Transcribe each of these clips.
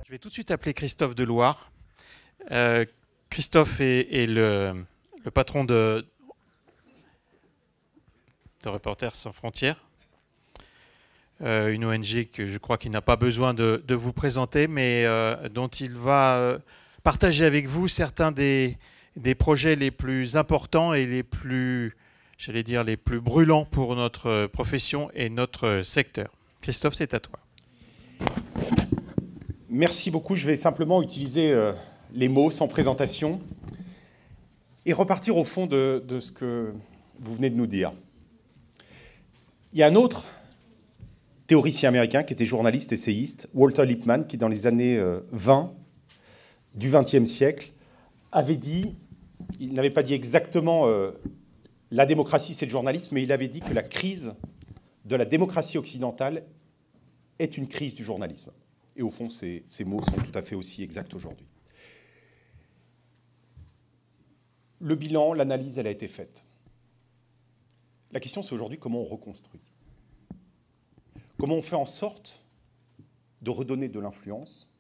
Je vais tout de suite appeler Christophe Deloire. Christophe est le patron de Reporters sans frontières, une ONG que je crois qu'il n'a pas besoin de vous présenter, mais dont il va partager avec vous certains des projets les plus importants et les plus, j'allais dire, les plus brûlants pour notre profession et notre secteur. Christophe, c'est à toi. Merci beaucoup. Je vais simplement utiliser les mots sans présentation et repartir au fond de ce que vous venez de nous dire. Il y a un autre théoricien américain qui était journaliste, essayiste, Walter Lippmann, qui dans les années 20 du XXe siècle avait dit, il n'avait pas dit exactement la démocratie c'est le journalisme, mais il avait dit que la crise de la démocratie occidentale est une crise du journalisme. Et au fond, ces mots sont tout à fait aussi exacts aujourd'hui. Le bilan, l'analyse, elle a été faite. La question, c'est aujourd'hui comment on reconstruit. Comment on fait en sorte de redonner de l'influence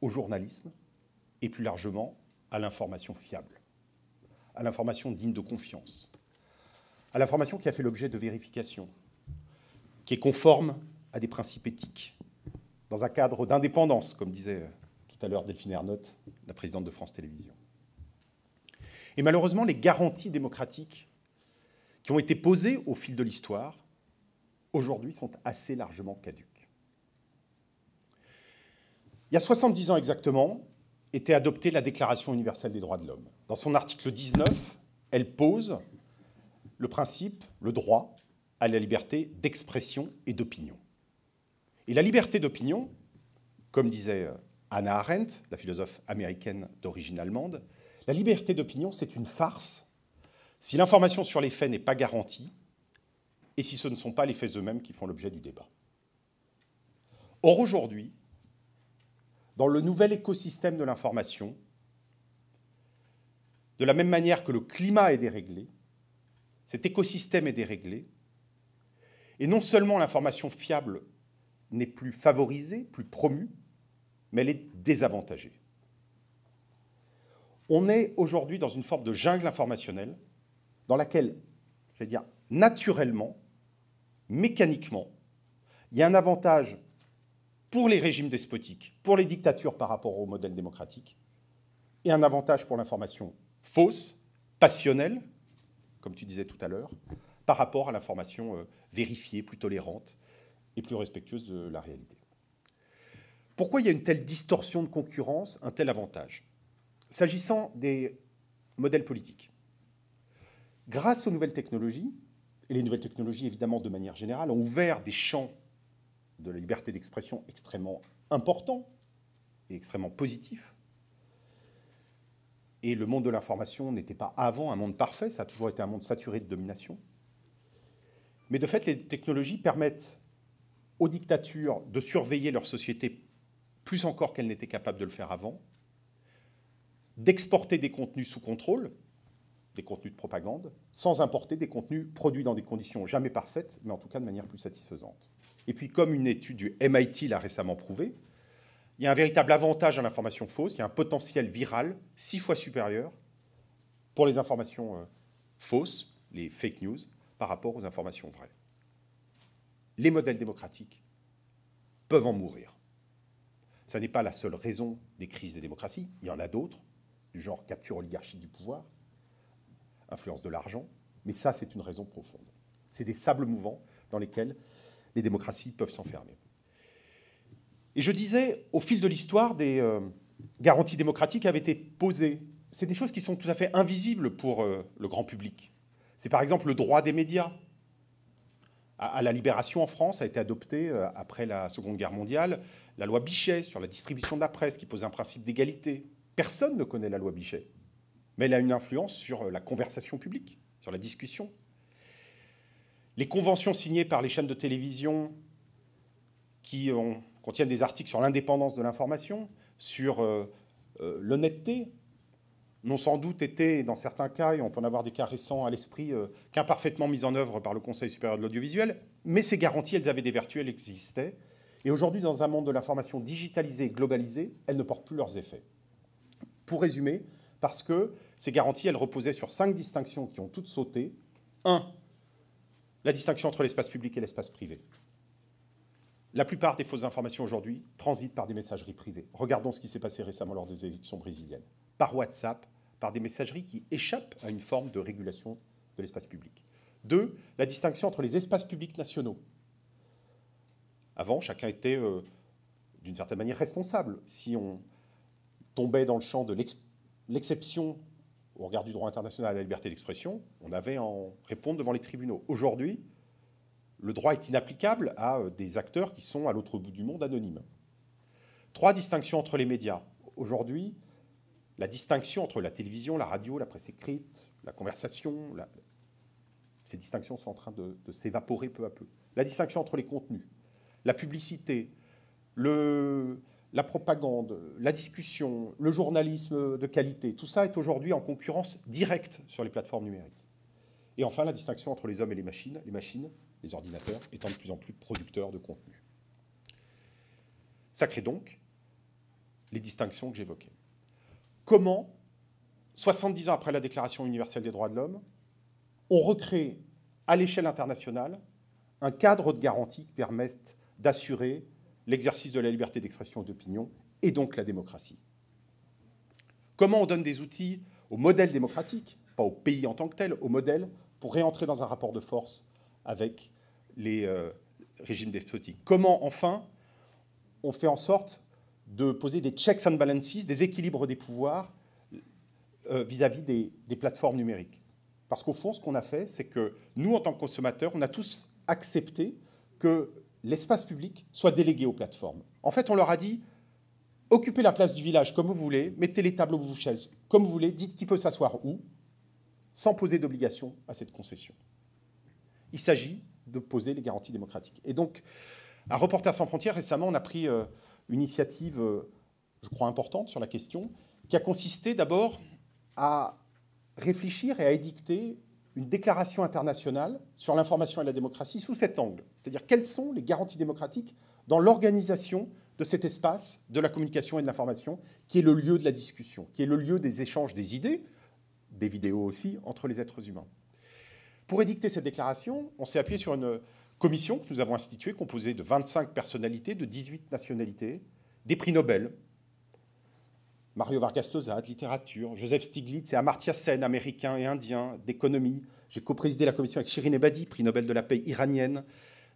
au journalisme et plus largement à l'information fiable, à l'information digne de confiance, à l'information qui a fait l'objet de vérification, qui est conforme à des principes éthiques, dans un cadre d'indépendance, comme disait tout à l'heure Delphine Ernotte, la présidente de France Télévisions. Et malheureusement, les garanties démocratiques qui ont été posées au fil de l'histoire, aujourd'hui, sont assez largement caduques. Il y a 70 ans exactement, était adoptée la Déclaration universelle des droits de l'homme. Dans son article 19, elle pose le principe, le droit à la liberté d'expression et d'opinion. Et la liberté d'opinion, comme disait Hannah Arendt, la philosophe américaine d'origine allemande, la liberté d'opinion, c'est une farce si l'information sur les faits n'est pas garantie et si ce ne sont pas les faits eux-mêmes qui font l'objet du débat. Or, aujourd'hui, dans le nouvel écosystème de l'information, de la même manière que le climat est déréglé, cet écosystème est déréglé, et non seulement l'information fiable n'est plus favorisée, plus promue, mais elle est désavantagée. On est aujourd'hui dans une forme de jungle informationnelle dans laquelle, j'allais dire, naturellement, mécaniquement, il y a un avantage pour les régimes despotiques, pour les dictatures par rapport au modèle démocratique, et un avantage pour l'information fausse, passionnelle, comme tu disais tout à l'heure, par rapport à l'information vérifiée, plus tolérante et plus respectueuse de la réalité. Pourquoi il y a une telle distorsion de concurrence, un tel avantage ? S'agissant des modèles politiques, grâce aux nouvelles technologies, et les nouvelles technologies, évidemment, de manière générale, ont ouvert des champs de la liberté d'expression extrêmement importants et extrêmement positifs. Et le monde de l'information n'était pas avant un monde parfait, ça a toujours été un monde saturé de domination. Mais de fait, les technologies permettent aux dictatures de surveiller leur société plus encore qu'elles n'étaient capables de le faire avant, d'exporter des contenus sous contrôle, des contenus de propagande, sans importer des contenus produits dans des conditions jamais parfaites, mais en tout cas de manière plus satisfaisante. Et puis, comme une étude du MIT l'a récemment prouvé, il y a un véritable avantage à l'information fausse, il y a un potentiel viral 6 fois supérieur pour les informations fausses, les fake news, par rapport aux informations vraies. Les modèles démocratiques peuvent en mourir. Ça n'est pas la seule raison des crises des démocraties, il y en a d'autres, du genre capture oligarchique du pouvoir, influence de l'argent, mais ça, c'est une raison profonde. C'est des sables mouvants dans lesquels les démocraties peuvent s'enfermer. Et je disais, au fil de l'histoire, des garanties démocratiques avaient été posées. C'est des choses qui sont tout à fait invisibles pour le grand public. C'est par exemple le droit des médias. À la Libération en France a été adoptée, après la Seconde Guerre mondiale, la loi Bichet sur la distribution de la presse, qui pose un principe d'égalité. Personne ne connaît la loi Bichet, mais elle a une influence sur la conversation publique, sur la discussion. Les conventions signées par les chaînes de télévision qui contiennent des articles sur l'indépendance de l'information, sur l'honnêteté, n'ont sans doute été, dans certains cas, et on peut en avoir des cas récents à l'esprit, qu'imparfaitement mises en œuvre par le Conseil supérieur de l'audiovisuel, mais ces garanties, elles avaient des vertus, elles existaient, Et aujourd'hui, dans un monde de l'information digitalisé, globalisé, elles ne portent plus leurs effets. Pour résumer, parce que ces garanties, elles reposaient sur 5 distinctions qui ont toutes sauté. 1. La distinction entre l'espace public et l'espace privé. La plupart des fausses informations aujourd'hui transitent par des messageries privées. Regardons ce qui s'est passé récemment lors des élections brésiliennes. Par WhatsApp, par des messageries qui échappent à une forme de régulation de l'espace public. 2. La distinction entre les espaces publics nationaux. Avant, chacun était, d'une certaine manière, responsable. Si on tombait dans le champ de l'exception au regard du droit international à la liberté d'expression, on avait à en répondre devant les tribunaux. Aujourd'hui, le droit est inapplicable à des acteurs qui sont à l'autre bout du monde anonymes. 3 distinctions entre les médias. Aujourd'hui, la distinction entre la télévision, la radio, la presse écrite, la conversation, ces distinctions sont en train de s'évaporer peu à peu. La distinction entre les contenus, la publicité, la propagande, la discussion, le journalisme de qualité, tout ça est aujourd'hui en concurrence directe sur les plateformes numériques. Et enfin, la distinction entre les hommes et les machines, les ordinateurs étant de plus en plus producteurs de contenu. Ça crée donc les distinctions que j'évoquais. Comment, 70 ans après la Déclaration universelle des droits de l'homme, on recrée à l'échelle internationale un cadre de garantie qui permette d'assurer l'exercice de la liberté d'expression et d'opinion et donc la démocratie. Comment on donne des outils au modèle démocratique, pas au pays en tant que tel, au modèle, pour réentrer dans un rapport de force avec les régimes despotiques. Comment, enfin, on fait en sorte de poser des checks and balances, des équilibres des pouvoirs vis-à-vis des plateformes numériques. Parce qu'au fond, ce qu'on a fait, c'est que nous, en tant que consommateurs, on a tous accepté que l'espace public soit délégué aux plateformes. En fait, on leur a dit, occupez la place du village comme vous voulez, mettez les tables aux chaises comme vous voulez, dites qui peut s'asseoir où, sans poser d'obligation à cette concession. Il s'agit de poser les garanties démocratiques. Et donc, à Reporters sans frontières, récemment, on a pris une initiative, je crois, importante sur la question, qui a consisté d'abord à réfléchir et à édicter une déclaration internationale sur l'information et la démocratie sous cet angle. C'est-à-dire, quelles sont les garanties démocratiques dans l'organisation de cet espace de la communication et de l'information, qui est le lieu de la discussion, qui est le lieu des échanges des idées, des vidéos aussi, entre les êtres humains. Pour édicter cette déclaration, on s'est appuyé sur une commission que nous avons instituée, composée de 25 personnalités, de 18 nationalités, des prix Nobel, Mario Vargas Llosa, de littérature, Joseph Stiglitz et Amartya Sen, américains et indiens, d'économie. J'ai coprésidé la commission avec Shirin Ebadi, prix Nobel de la paix iranienne,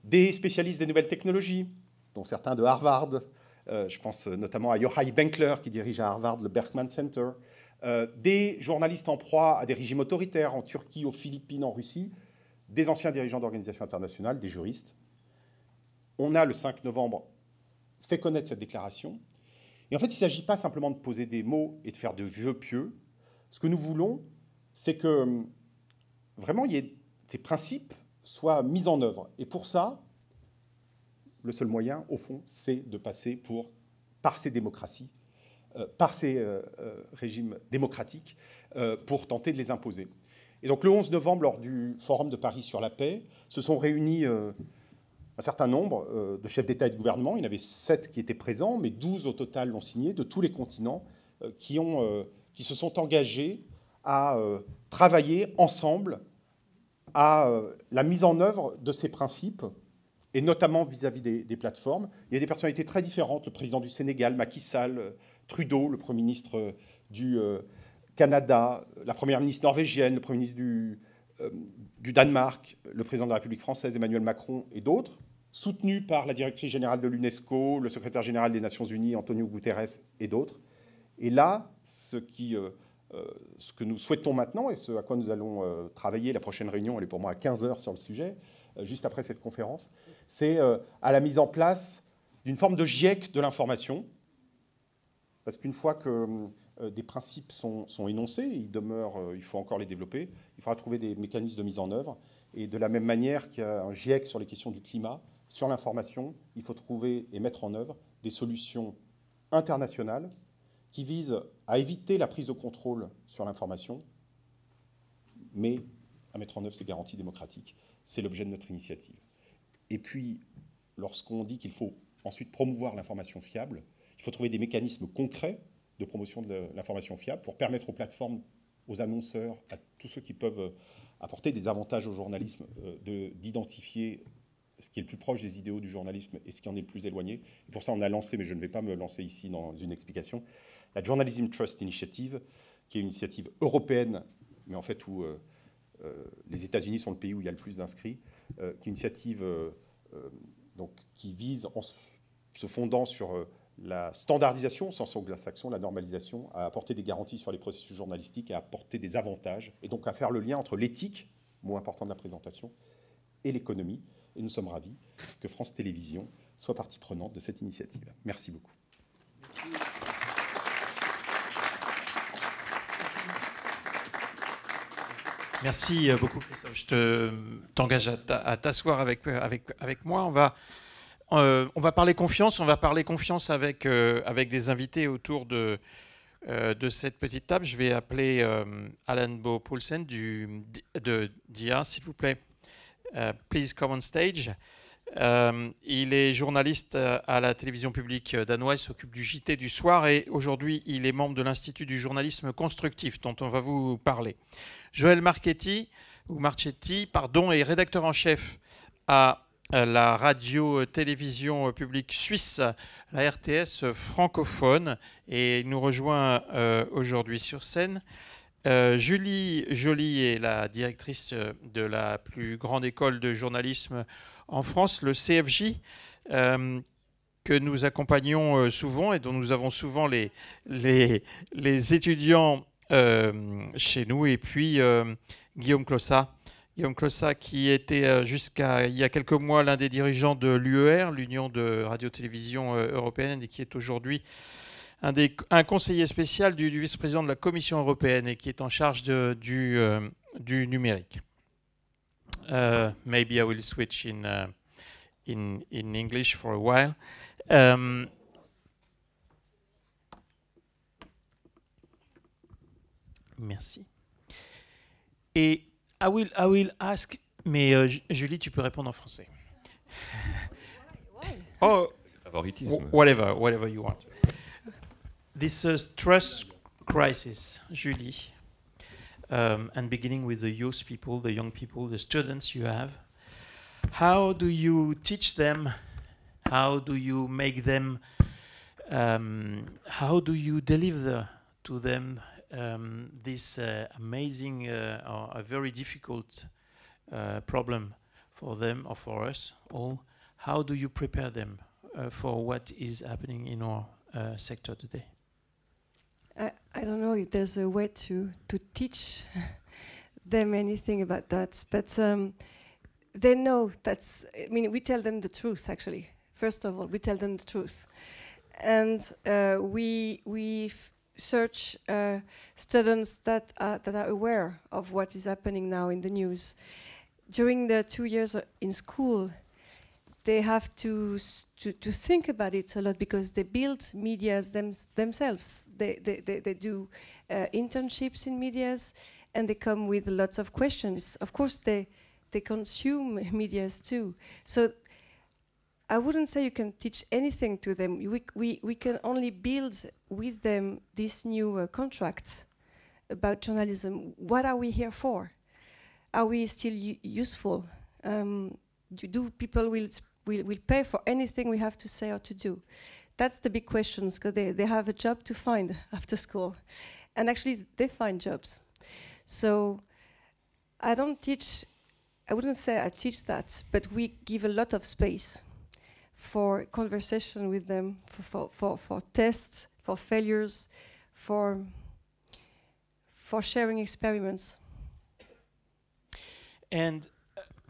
des spécialistes des nouvelles technologies, dont certains de Harvard, je pense notamment à Yochai Benkler, qui dirige à Harvard le Berkman Center, des journalistes en proie à des régimes autoritaires en Turquie, aux Philippines, en Russie, des anciens dirigeants d'organisations internationales, des juristes. On a, le 5 novembre, fait connaître cette déclaration. Et en fait, il ne s'agit pas simplement de poser des mots et de faire de vœux pieux. Ce que nous voulons, c'est que vraiment ces principes soient mis en œuvre. Et pour ça, le seul moyen, au fond, c'est de passer par ces démocraties, par ces régimes démocratiques, pour tenter de les imposer. Et donc le 11 novembre, lors du Forum de Paris sur la paix, se sont réunis un certain nombre de chefs d'État et de gouvernement. Il y en avait 7 qui étaient présents, mais 12 au total l'ont signé, de tous les continents, qui se sont engagés à travailler ensemble à la mise en œuvre de ces principes, et notamment vis-à-vis des plateformes. Il y a des personnalités très différentes, le président du Sénégal, Macky Sall, Trudeau, le Premier ministre du Canada, la Première ministre norvégienne, le Premier ministre du Danemark, le président de la République française, Emmanuel Macron, et d'autres, soutenus par la directrice générale de l'UNESCO, le secrétaire général des Nations Unies, Antonio Guterres, et d'autres. Et là, ce que nous souhaitons maintenant, et ce à quoi nous allons travailler, la prochaine réunion, elle est pour moi à 15h sur le sujet, juste après cette conférence, c'est à la mise en place d'une forme de GIEC de l'information, parce qu'une fois que des principes sont énoncés, il faut encore les développer, il faudra trouver des mécanismes de mise en œuvre, et de la même manière qu'il y a un GIEC sur les questions du climat, sur l'information, il faut trouver et mettre en œuvre des solutions internationales qui visent à éviter la prise de contrôle sur l'information, mais à mettre en œuvre ces garanties démocratiques. C'est l'objet de notre initiative. Et puis, lorsqu'on dit qu'il faut ensuite promouvoir l'information fiable. Il faut trouver des mécanismes concrets de promotion de l'information fiable pour permettre aux plateformes, aux annonceurs, à tous ceux qui peuvent apporter des avantages au journalisme, d'identifier ce qui est le plus proche des idéaux du journalisme et ce qui en est le plus éloigné. Et pour ça, on a lancé, mais je ne vais pas me lancer ici dans une explication, la Journalism Trust Initiative, qui est une initiative européenne, mais en fait où les États-Unis sont le pays où il y a le plus d'inscrits, qui est une initiative donc, qui vise, en se fondant sur la standardisation au sens anglo-saxon, la normalisation, à apporter des garanties sur les processus journalistiques, à apporter des avantages, et donc à faire le lien entre l'éthique, mot important de la présentation, et l'économie. Et nous sommes ravis que France Télévisions soit partie prenante de cette initiative. Merci beaucoup. Merci beaucoup, Christophe. Je t'engage à t'asseoir avec moi. On va parler confiance. On va parler confiance avec des invités autour de cette petite table. Je vais appeler Alan Bo Poulsen de DIA, s'il vous plaît. Please come on stage. Il est journaliste à la télévision publique danoise, s'occupe du JT du soir et aujourd'hui il est membre de l'Institut du journalisme constructif dont on va vous parler. Joël Marchetti est rédacteur en chef à la radio-télévision publique suisse, la RTS francophone, et il nous rejoint aujourd'hui sur scène. Julie Joly est la directrice de la plus grande école de journalisme en France, le CFJ, que nous accompagnons souvent et dont nous avons souvent les étudiants chez nous. Et puis Guillaume Clossat, qui était jusqu'à il y a quelques mois l'un des dirigeants de l'UER, l'Union de radio-télévision européenne, et qui est aujourd'hui un conseiller spécial du vice-président de la Commission européenne et qui est en charge du numérique. Maybe I will switch in English for a while. Merci. Et I will ask, mais Julie, tu peux répondre en français. Oh, whatever you want. This trust crisis, Julie, and beginning with the youth people, the young people, the students you have, how do you teach them? How do you make them? How do you deliver to them this amazing or a very difficult problem for them or for us all? How do you prepare them for what is happening in our sector today? I don't know if there's a way to teach them anything about that, but they know that's. I mean, we tell them the truth. Actually, first of all, we tell them the truth, and we search students that are aware of what is happening now in the news. During their 2 years in school, they have to think about it a lot because they build medias themselves. They do internships in medias, and they come with lots of questions. Of course, they consume medias too. So I wouldn't say you can teach anything to them. We can only build with them this new contract about journalism. What are we here for? Are we still useful? Do people will pay for anything we have to say or to do? That's the big questions, because they have a job to find after school. And actually, they find jobs. So I wouldn't say I teach that, but we give a lot of space for conversation with them, for tests, for failures, for sharing experiments. And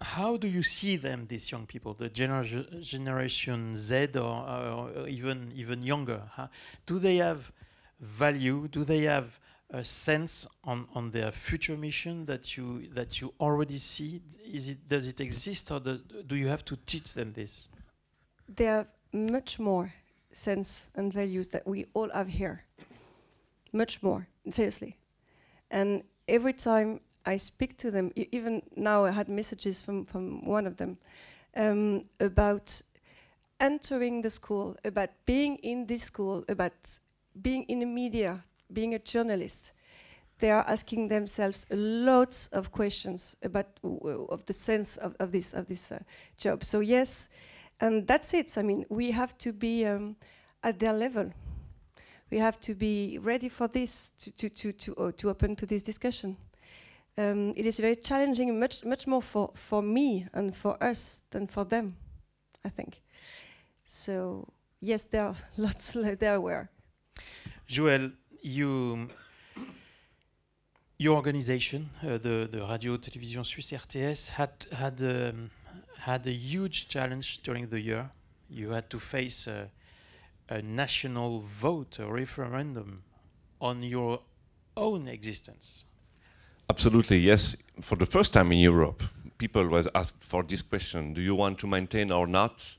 how do you see them, these young people, the Generation Z or even younger? Do they have value? Do they have a sense on their future mission that you already see? Does it exist, or do you have to teach them this? They have much more sense and values that we all have here. Much more, seriously. And every time I speak to them, even now I had messages from one of them about entering the school, about being in this school, about being in the media, being a journalist, they are asking themselves lots of questions about of the sense of this job. So yes, and that's it. I mean, we have to be at their level. We have to be ready for this to open to this discussion. It is very challenging, much more for me and for us than for them, I think. So yes, there are lots there were. Joël, your organization, the Radio Télévision Suisse RTS, had a huge challenge during the year. You had to face a national vote, a referendum on your own existence. Absolutely, yes. For the first time in Europe, people was asked for this question: do you want to maintain or not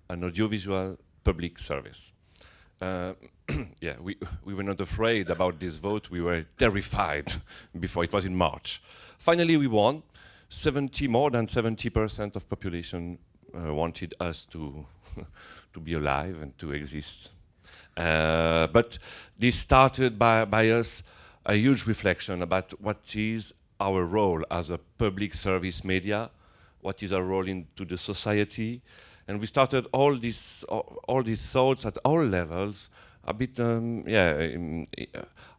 an audiovisual public service? Yeah, we were not afraid about this vote. We were terrified before. It was in March. Finally, we won. More than 70% of population wanted us to to be alive and to exist. But this started by us a huge reflection about what is our role as a public service media, what is our role into the society, and we started all these thoughts at all levels, a bit,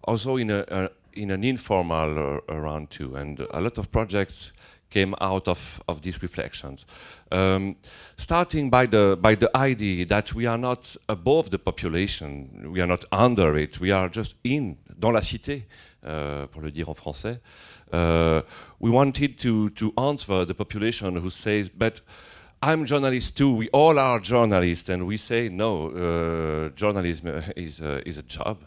also in an informal round too, and a lot of projects came out of these reflections. Starting by the idea that we are not above the population, we are not under it, we are just dans la cité, pour le dire en français. We wanted to answer the population who says, but I'm journalist too, we all are journalists, and we say, no, journalism is a job.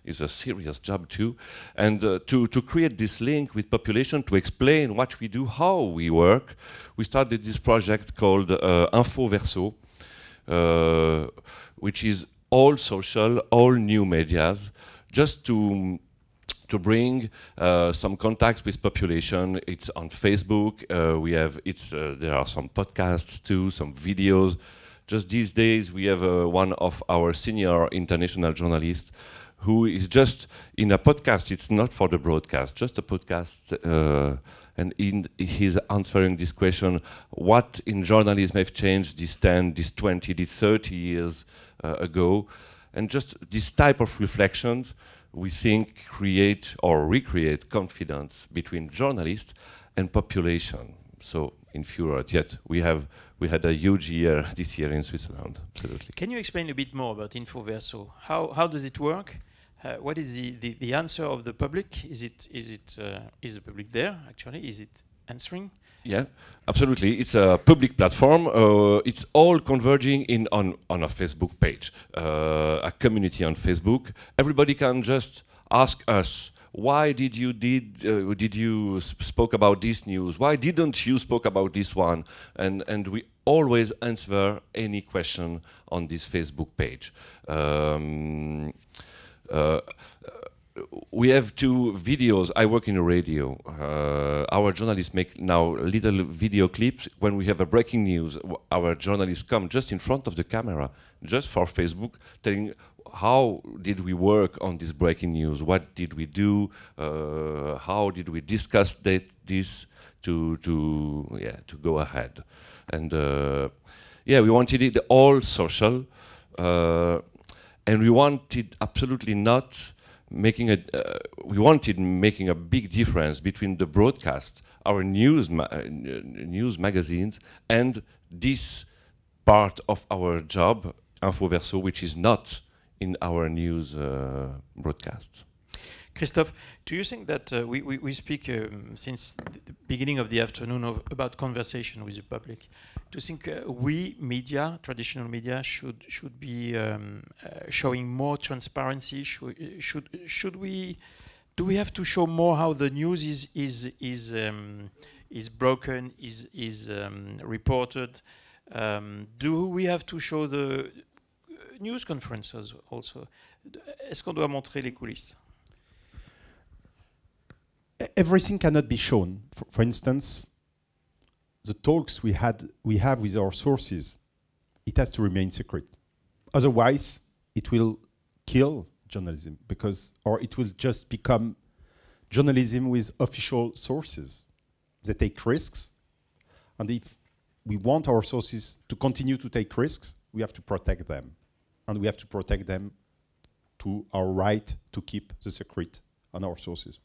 Is a serious job too, and to create this link with population, to explain what we do, how we work, we started this project called Info Verso, which is all social, all new medias, just to bring some contacts with population. It's on Facebook. There are some podcasts too, some videos. Just these days, we have one of our senior international journalists who is just in a podcast. It's not for the broadcast, just a podcast, and he's answering this question: what in journalism have changed these 10, these 20, these 30 years ago? And just this type of reflections, we think, create or recreate confidence between journalists and population. So in few words, yet we had a huge year this year in Switzerland. Absolutely. Can you explain a bit more about Info Verso? How does it work? What is the answer of the public? Is the public there actually? Is it answering? Yeah, absolutely. It's a public platform. It's all converging on a Facebook page, a community on Facebook. Everybody can just ask us, why did you spoke about this news? Why didn't you spoke about this one? And we always answer any question on this Facebook page. We have 2 videos. I work in a radio. Our journalists make now little video clips. When we have a breaking news, our journalists come just in front of the camera, just for Facebook, telling how did we work on this breaking news, what did we do, how did we discuss this to go ahead. And we wanted it all social, and we wanted absolutely not making making a big difference between the broadcast, our news magazines, and this part of our job, Info Verso, which is not in our news broadcasts. Christophe, do you think that we speak since the beginning of the afternoon about conversation with the public? Do you think we media, traditional media, should be showing more transparency? Should we? Do we have to show more how the news is broken, is reported? Do we have to show the news conferences also? Est-ce qu'on doit montrer les coulisses? Everything cannot be shown. For instance, the talks we have with our sources it has to remain secret. Otherwise, it will kill journalism or it will just become journalism with official sources. They take risks, and if we want our sources to continue to take risks, we have to protect them, and we have to protect them to our right to keep the secret on our sources.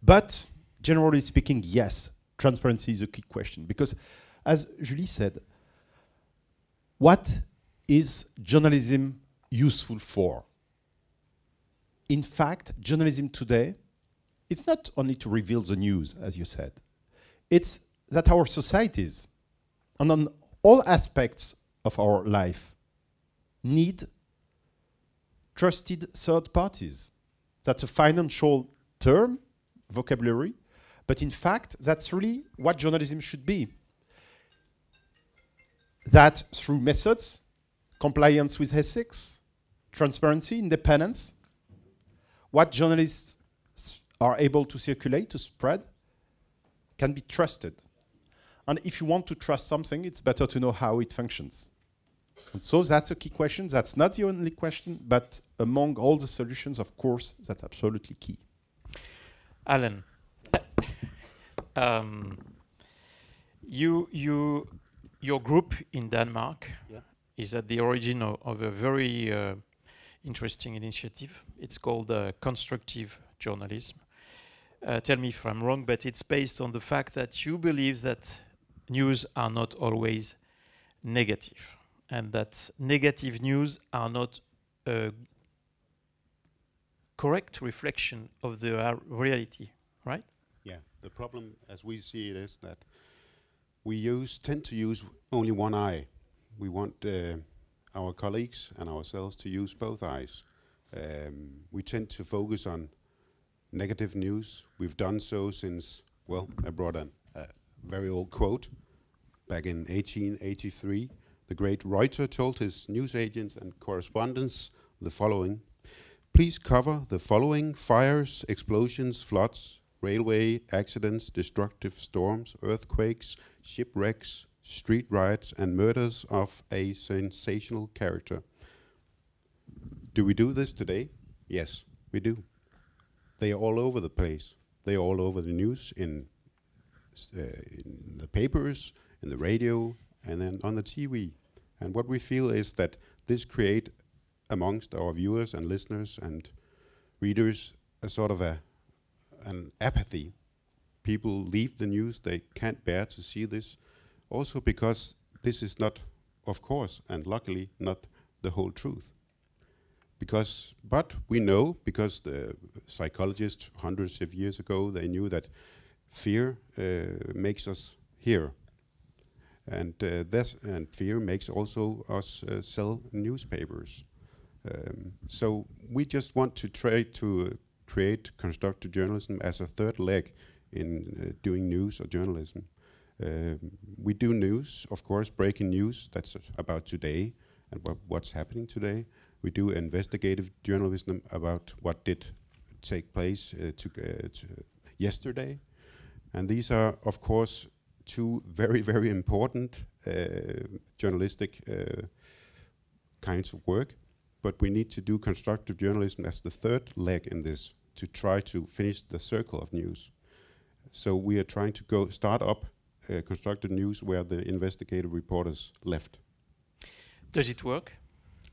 But generally speaking, yes, transparency is a key question, because as Julie said, what is journalism useful for? In fact, journalism today, it's not only to reveal the news, as you said. It's that our societies, and on all aspects of our life, need trusted third parties. That's a financial term, vocabulary, but in fact, that's really what journalism should be. That through methods, compliance with ethics, transparency, independence, what journalists are able to circulate, to spread, can be trusted. And if you want to trust something, it's better to know how it functions. And so that's a key question. That's not the only question, but among all the solutions, of course, that's absolutely key. Alan, your group in Denmark is at the origin of a very interesting initiative. It's called constructive journalism. Tell me if I'm wrong, but it's based on the fact that you believe that news are not always negative, and that negative news are not a correct reflection of the reality, right? Yeah, the problem as we see it is that we tend to use only one eye. We want our colleagues and ourselves to use both eyes. We tend to focus on negative news. We've done so since, well, I brought a very old quote. Back in 1883, the great Reuter told his newsagents and correspondents the following: please cover the following: fires, explosions, floods, railway accidents, destructive storms, earthquakes, shipwrecks, street riots, and murders of a sensational character. Do we do this today? Yes, we do. They are all over the place. They are all over the news, in the papers, in the radio, and then on the TV. And what we feel is that this creates amongst our viewers and listeners and readers a sort of an apathy. People leave the news, they can't bear to see this, also because this is not, of course, and luckily, not the whole truth. But we know, because the psychologists hundreds of years ago, they knew that fear makes us hear. And fear makes also us sell newspapers. So we just want to try to create constructive journalism as a third leg in doing news or journalism. We do news, of course, breaking news that's about today and what's happening today. We do investigative journalism about what did take place yesterday. And these are, of course, two very, very important journalistic kinds of work. But we need to do constructive journalism as the third leg in this to try to finish the circle of news. So we are trying to start up constructive news where the investigative reporters left. Does it work?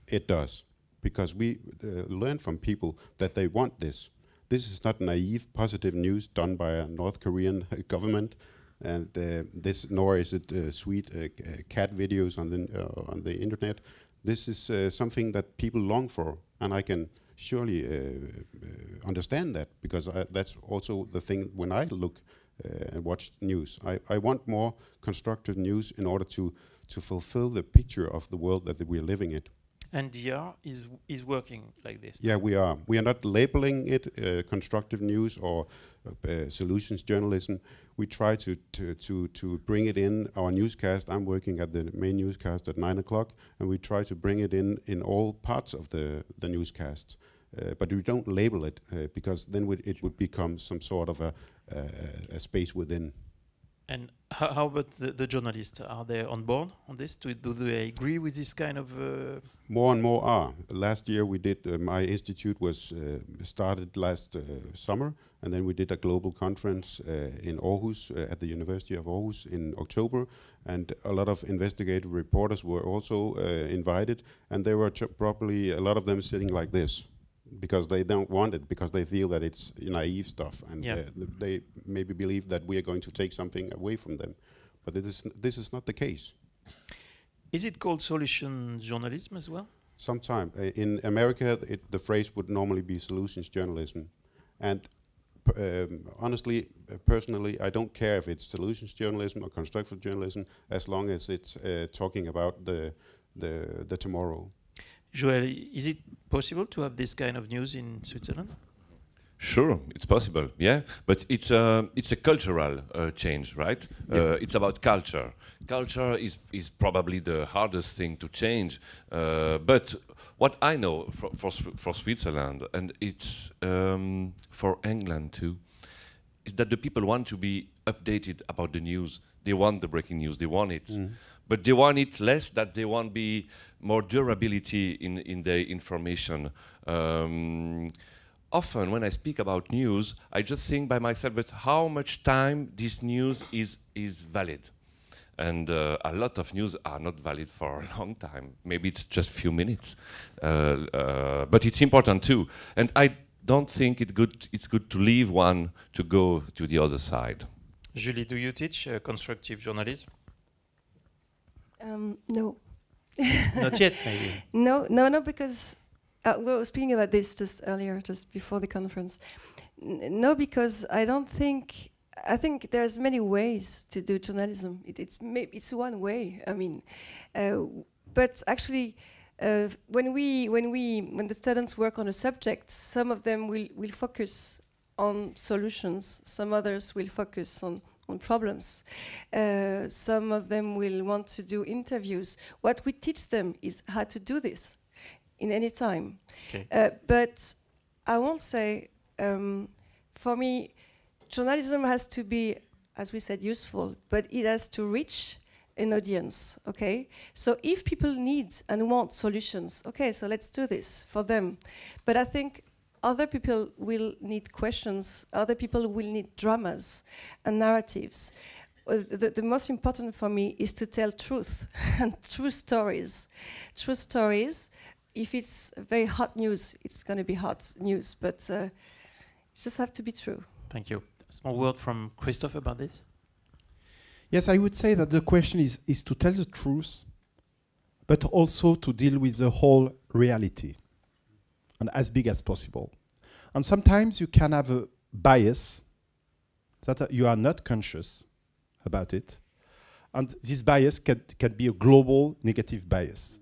It does, because we learn from people that they want this. This is not naive, positive news done by a North Korean government, and nor is it sweet cat videos on the internet. This is something that people long for, and I can surely understand that, because that's also the thing when I look and watch news. I want more constructive news in order to fulfill the picture of the world that we're living in. And DR is working like this? Yeah, we are. We are not labeling it constructive news or solutions journalism. We try to bring it in our newscast. I'm working at the main newscast at 9 o'clock, and we try to bring it in all parts of the newscast. But we don't label it because then it would become some sort of a space within. And how about the journalists? Are they on board on this? Do they agree with this kind of? More and more are. Last year we did, my institute was started last summer, and then we did a global conference in Aarhus, at the University of Aarhus in October, and a lot of investigative reporters were also invited, and they were probably a lot of them sitting like this, because they don't want it, because they feel that it's naive stuff, and they maybe believe that we are going to take something away from them. But this is not the case. Is it called solution journalism as well? Sometime. In America, the phrase would normally be solutions journalism. And honestly, personally, I don't care if it's solutions journalism or constructive journalism, as long as it's talking about the tomorrow. Joël, is it possible to have this kind of news in Switzerland? Sure, it's possible, yeah. But it's a cultural change, right? It's about culture. Culture is probably the hardest thing to change. But what I know for Switzerland, and it's for England too, is that the people want to be updated about the news. They want the breaking news, they want it. But they want it less, that they want be more durability in the information. Often when I speak about news, I just think by myself, but how much time this news is valid? And a lot of news are not valid for a long time. Maybe it's just few minutes. But it's important too. And I don't think it's good to leave one to go to the other side. Julie, do you teach constructive journalism? No. Not yet, maybe. No, because we were speaking about this just earlier, just before the conference. No, because I think there's many ways to do journalism. It's one way. I mean, but actually, when the students work on a subject, some of them will focus on solutions. Some others will focus on problems. Some of them will want to do interviews. What we teach them is how to do this in any time. Okay. But I won't say, for me, journalism has to be, as we said, useful, but it has to reach an audience, okay? So if people need and want solutions, okay, so let's do this for them. But I think other people will need questions, other people will need dramas and narratives. The most important for me is to tell truth and true stories. True stories, if it's very hot news, it's going to be hot news, but it just have to be true. Thank you. Small word from Christophe about this. Yes, I would say that the question is to tell the truth, but also to deal with the whole reality, and as big as possible. And sometimes you can have a bias that you are not conscious about it, and this bias can be a global negative bias.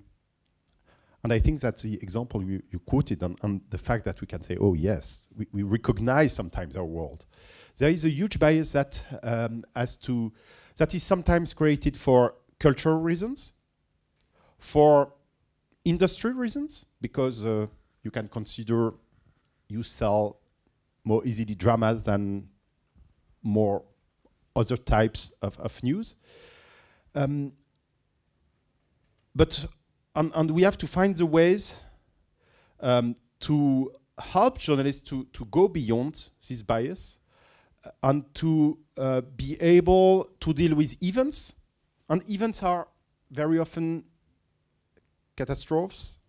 And I think that the example you quoted on the fact that we can say, oh yes, we recognize sometimes our world. There is a huge bias that that is sometimes created for cultural reasons, for industry reasons, because you can consider you sell more easily dramas than more other types of news. But we have to find the ways to help journalists to go beyond this bias and to be able to deal with events. And events are very often catastrophes,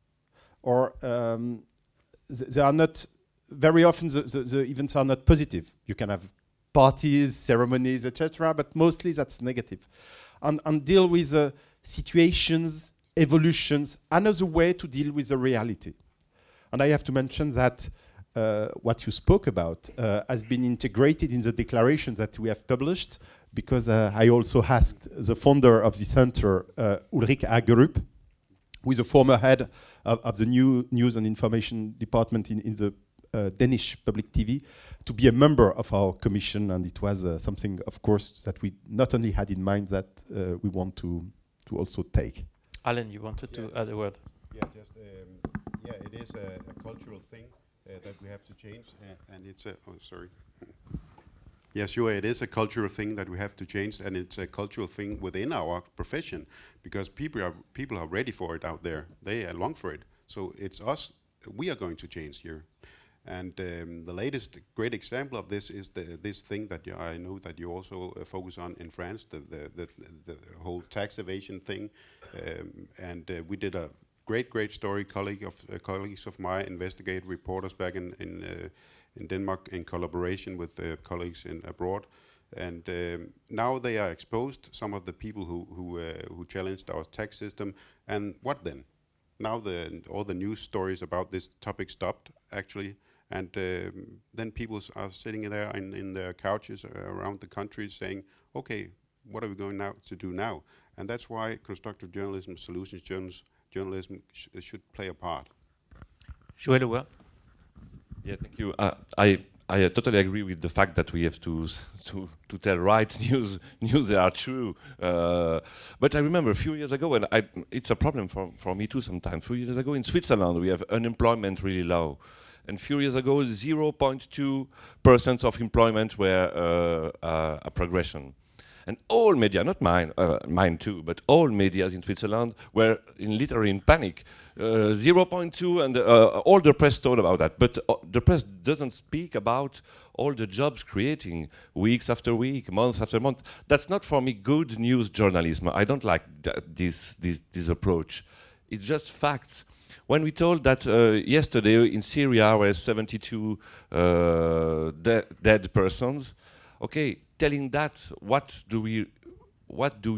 or they are not, very often the events are not positive. You can have parties, ceremonies, etc., but mostly that's negative. And deal with situations, evolutions, another way to deal with the reality. And I have to mention that what you spoke about has been integrated in the declaration that we have published, because I also asked the founder of the center, Ulrike Agerup, who is a former head of the new News and Information Department in the Danish public TV, to be a member of our commission. And it was something, of course, that we not only had in mind, that we want to also take. Alan, you wanted to add a word? Yeah, just it is a cultural thing that we have to change, and it's a yeah, sure, it is a cultural thing that we have to change, and it's a cultural thing within our profession, because people are ready for it out there. They long for it. So it's us. We are going to change here. And the latest great example of this is this thing that I know that you also focus on in France, the whole tax evasion thing. We did a great story. Colleagues of mine, investigative reporters back in Denmark, in collaboration with colleagues abroad. And now they are exposed, some of the people who challenged our tax system. And what then? Now all the news stories about this topic stopped, actually. And then people are sitting there in their couches around the country saying, okay, what are we going to do now? And that's why constructive journalism, solutions journalism should play a part. Joël Leroy. Yeah, thank you. I totally agree with the fact that we have to tell right news that are true. But I remember a few years ago, and it's a problem for me too sometimes. A few years ago in Switzerland, we have unemployment really low. And a few years ago, 0.2% of employment were a progression. And all media, not mine too, but all media in Switzerland were literally in panic. 0.2, and all the press told about that. But the press doesn't speak about all the jobs creating weeks after week, months after month. That's not for me good news journalism. I don't like this approach. It's just facts. When we told that yesterday in Syria were 72 dead persons, okay, telling that, what do we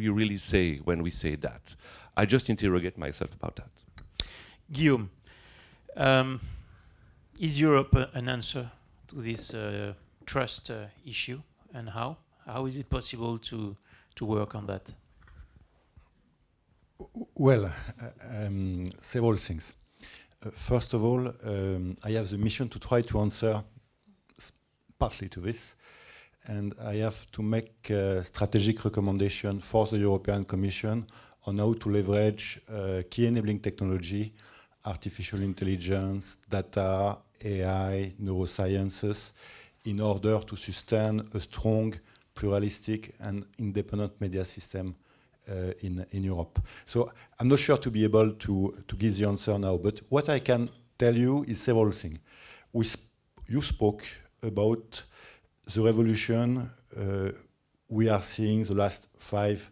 really say when we say that? I just interrogate myself about that. Guillaume, is Europe an answer to this trust issue, and how? How is it possible to work on that? Well, several things. First of all, I have the mission to try to answer partly to this, and I have to make a strategic recommendation for the European Commission on how to leverage key enabling technology, artificial intelligence, data, AI, neurosciences, in order to sustain a strong, pluralistic and independent media system in Europe. So I'm not sure to be able to give the answer now, but what I can tell you is several things. You spoke about the revolution we are seeing the last 5-10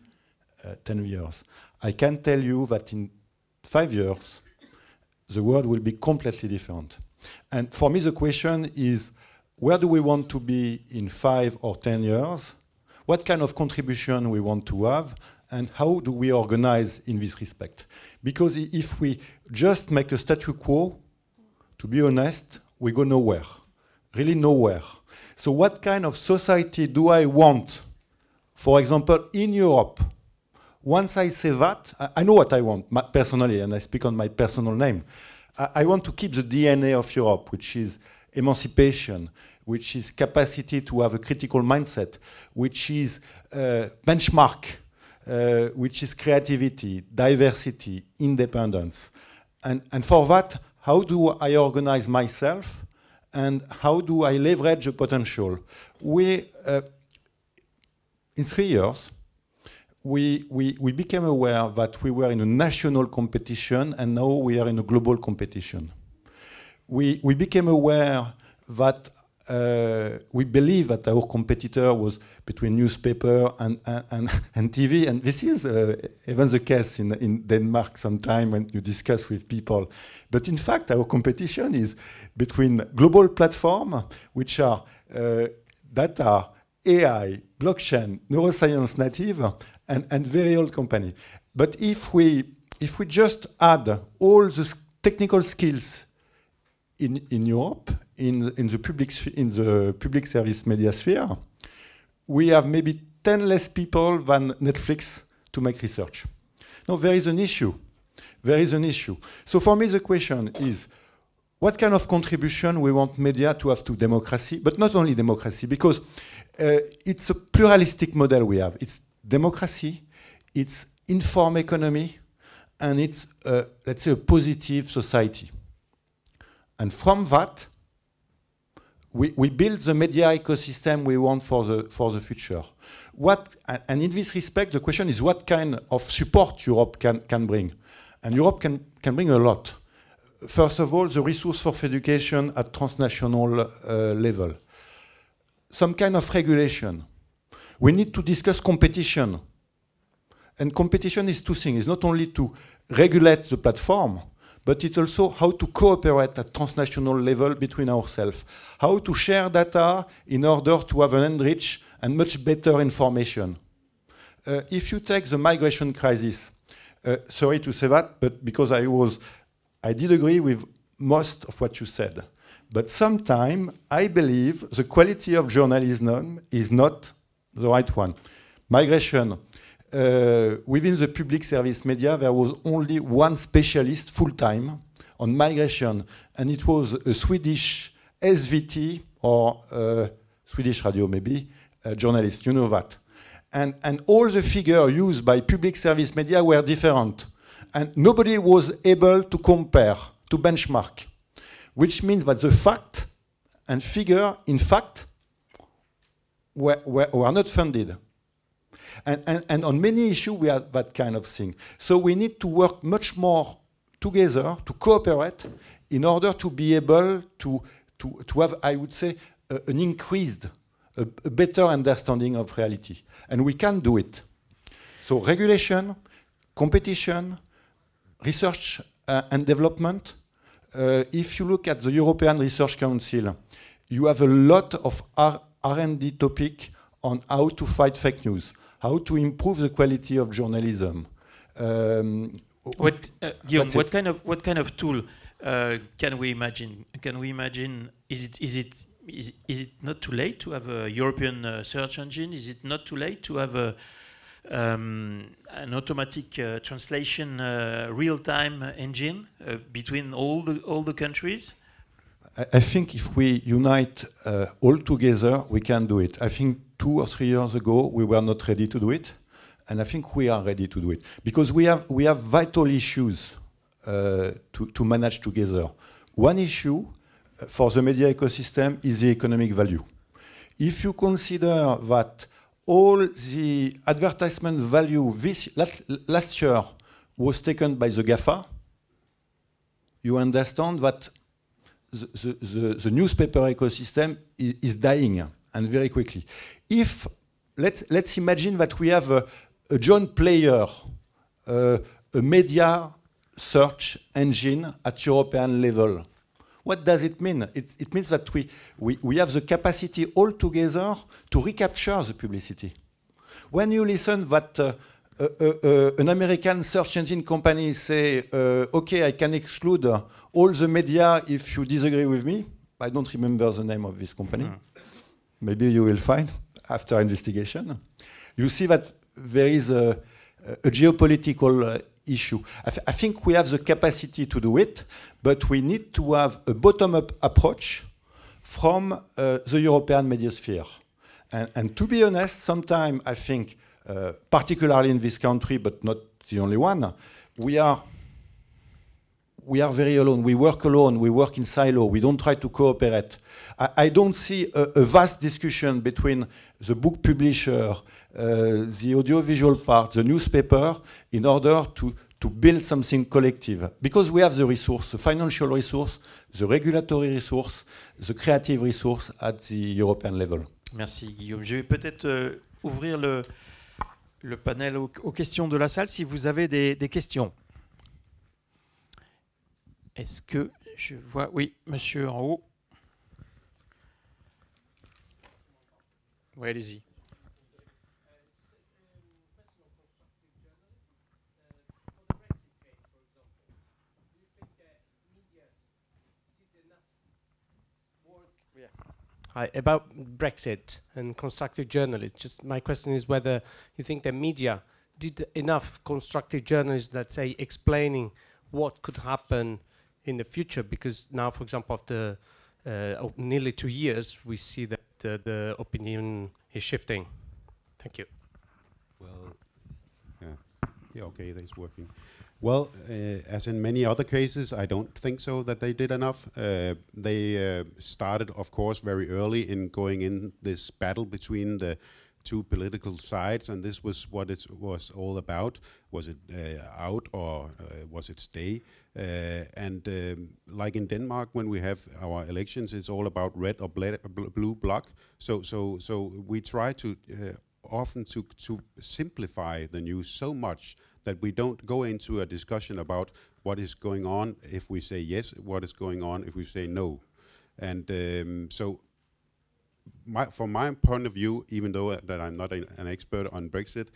years. I can tell you that in 5 years, the world will be completely different. And for me, the question is, where do we want to be in 5 or 10 years? What kind of contribution we want to have? And how do we organize in this respect? Because if we just make a statu quo, to be honest, we go nowhere, really nowhere. So what kind of society do I want, for example, in Europe? Once I say that, I know what I want personally, and I speak on my personal name. I want to keep the DNA of Europe, which is emancipation, which is capacity to have a critical mindset, which is benchmark, which is creativity, diversity, independence. And for that, how do I organize myself, and how do I leverage the potential? In 3 years, we became aware that we were in a national competition, and now we are in a global competition. We became aware that we believe that our competitor was between newspaper and TV, and this is even the case in Denmark sometime when you discuss with people. But in fact, our competition is between global platforms, which are data, AI, blockchain, neuroscience native, and very old company. But if we just add all the technical skills in Europe, in the public service media sphere, we have maybe 10 less people than Netflix to make research. No, there is an issue. There is an issue. So for me, the question is, what kind of contribution we want media to have to democracy, but not only democracy, because it's a pluralistic model we have. It's democracy, it's informed economy, and it's, let's say, a positive society. And from that, we build the media ecosystem we want for the future. And in this respect, the question is what kind of support Europe can bring. And Europe can bring a lot. First of all, the resource for education at transnational level. Some kind of regulation. We need to discuss competition. And competition is two things. It's not only to regulate the platform, but it's also how to cooperate at transnational level between ourselves. How to share data in order to have an enriched and much better information. If you take the migration crisis, sorry to say that, but because I did agree with most of what you said. But sometimes I believe the quality of journalism is not the right one. Migration. Within the public service media, there was only one specialist full-time on migration, and it was a Swedish SVT or Swedish radio maybe, journalist, you know that. And all the figures used by public service media were different. And nobody was able to compare, to benchmark, which means that the fact and figure, in fact, were not funded. And on many issues, we have that kind of thing. So we need to work much more together, to cooperate, in order to be able to have, I would say, an increased, a better understanding of reality. And we can do it. So regulation, competition, research and development. If you look at the European Research Council, you have a lot of R&D topic on how to fight fake news, how to improve the quality of journalism. Guillaume, what kind of tool can we imagine? Can we imagine? Is it not too late to have a European search engine? Is it not too late to have an automatic translation real-time engine between all the countries? I think if we unite all together, we can do it. I think 2 or 3 years ago, we were not ready to do it. And I think we are ready to do it. Because we have vital issues to manage together. One issue for the media ecosystem is the economic value. If you consider that all the advertisement value last year was taken by the GAFA, you understand that the newspaper ecosystem is dying, and very quickly. If let's imagine that we have a joint player, a media search engine at European level. What does it mean? It means that we have the capacity all together to recapture the publicity. When you listen that an American search engine company say, okay, I can exclude all the media if you disagree with me. I don't remember the name of this company. Maybe you will find after investigation. You see that there is a geopolitical issue. I think we have the capacity to do it, but we need to have a bottom-up approach from the European mediosphere. And to be honest, sometimes I think, particularly in this country, but not the only one, we are very alone. We work alone. We work in silo. We don't try to cooperate. I don't see a vast discussion between the book publisher, the audiovisual part, the newspaper, in order to build something collective. Because we have the resource, the financial resource, the regulatory resource, the creative resource at the European level. Merci Guillaume. Je vais peut-être ouvrir le panel aux questions de la salle si vous avez des questions. Est-ce que je vois... Oui, monsieur en haut. Oui, allez-y. Hi, about Brexit and constructive journalism. Just my question is whether you think the media did enough constructive journalism, let's say, explaining what could happen in the future, because now, for example, after nearly 2 years, we see that the opinion is shifting. Thank you. Well, yeah, okay, that's working. Well, as in many other cases, I don't think so that they did enough. They started, of course, very early in going in this battle between the two political sides, and this was what it was all about. Was it out or was it stay? Like in Denmark, when we have our elections, it's all about red or blue bloc. So we try to often to simplify the news so much that we don't go into a discussion about what is going on if we say yes, what is going on if we say no. And so from my point of view, even though that I'm not an expert on Brexit,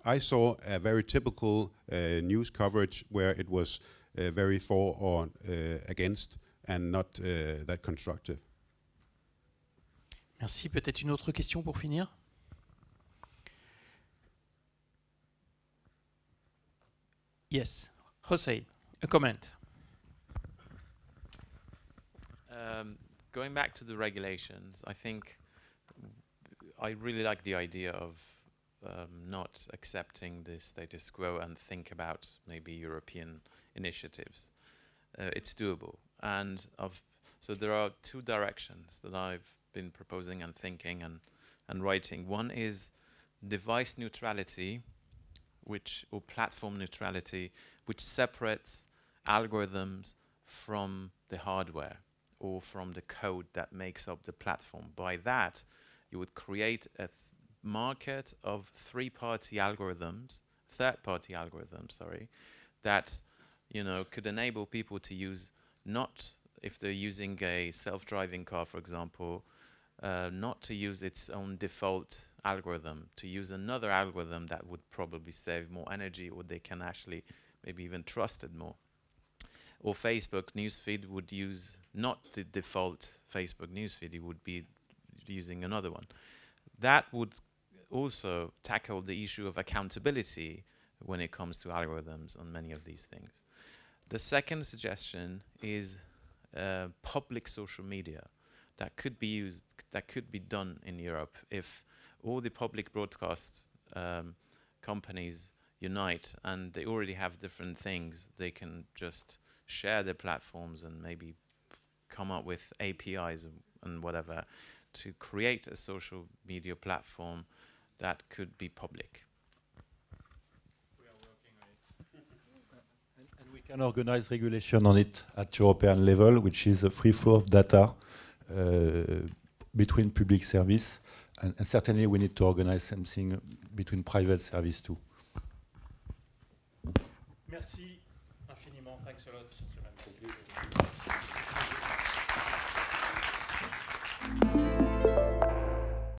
I saw a very typical news coverage where it was very for or against and not that constructive. Merci. Peut-être une autre question pour finir? Yes, Jose, a comment. Going back to the regulations, I think I really like the idea of not accepting the status quo and think about maybe European initiatives. It's doable, and so there are two directions that I've been proposing and thinking and writing. One is device neutrality, or platform neutrality, which separates algorithms from the hardware or from the code that makes up the platform. By that, you would create a market of third-party algorithms, that could enable people to use, not if they're using a self-driving car, for example, not to use its own default algorithm, to use another algorithm that would probably save more energy, or they can actually maybe even trust it more. Or Facebook newsfeed would use not the default Facebook newsfeed, it would be using another one. That would also tackle the issue of accountability when it comes to algorithms on many of these things. The second suggestion is public social media that could be used, that could be done in Europe if all the public broadcast companies unite, and they already have different things. They can just share their platforms and maybe come up with APIs and whatever to create a social media platform that could be public. We are working on it. And we can organize regulation on it at European level, which is a free flow of data between public service, and certainly we need to organize something between private service too. Merci infiniment. Thanks a lot.